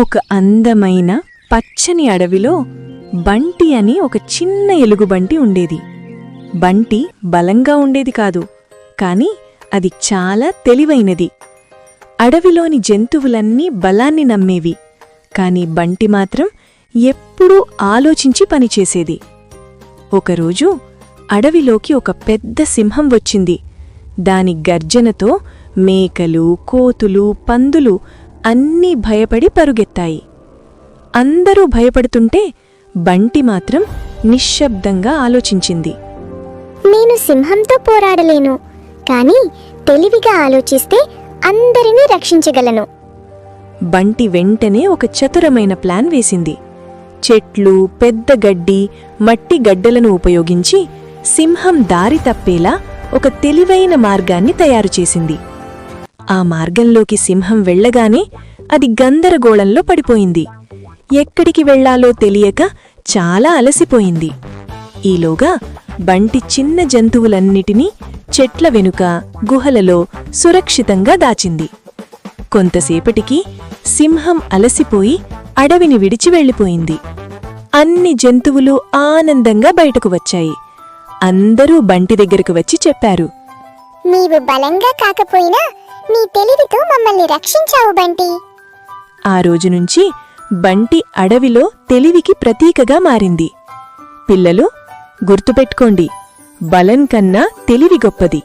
ఒక అందమైన పచ్చని అడవిలో బంటి అని ఒక చిన్న ఎలుగుబంటి ఉండేది. బంటి బలంగా ఉండేది కాదు, కాని అది చాలా తెలివైనది. అడవిలోని జంతువులన్నీ బలాన్ని నమ్మేవి, కాని బంటి మాత్రం ఎప్పుడూ ఆలోచించి పనిచేసేది. ఒకరోజు అడవిలోకి ఒక పెద్ద సింహం వచ్చింది. దాని గర్జనతో మేకలు, కోతులు, పందులు అన్నీ భయపడి పరుగెత్తాయి. అందరూ భయపడుతుంటే బంటి మాత్రం నిశ్శబ్దంగా ఆలోచించింది. నేను సింహంతో పోరాడలేను, కానీ తెలివిగా ఆలోచిస్తే అందరినీ రక్షించగలను. బంటి వెంటనే ఒక చతురమైన ప్లాన్ వేసింది. చెట్లు, పెద్ద గడ్డి, మట్టి గడ్డలను ఉపయోగించి సింహం దారి తప్పేలా ఒక తెలివైన మార్గాన్ని తయారుచేసింది. ఆ మార్గంలోకి సింహం వెళ్లగానే అది గందరగోళంలో పడిపోయింది. ఎక్కడికి వెళ్లాలో తెలియక చాలా అలసిపోయింది. ఈలోగా బంటి చిన్న జంతువులన్నిటినీ చెట్ల వెనుక, గుహలలో సురక్షితంగా దాచింది. కొంతసేపటికి సింహం అలసిపోయి అడవిని విడిచి వెళ్ళిపోయింది. అన్ని జంతువులు ఆనందంగా బయటకు వచ్చాయి. అందరూ బంటి దగ్గరకు వచ్చి చెప్పారు, నీవు బలంగా కాకపోయినా నీ తెలివితో మమ్మల్ని రక్షించావు బంటి. ఆ రోజునుంచి బంటి అడవిలో తెలివికి ప్రతీకగా మారింది. పిల్లలు, గుర్తుపెట్టుకోండి, బలం కన్నా తెలివి గొప్పది.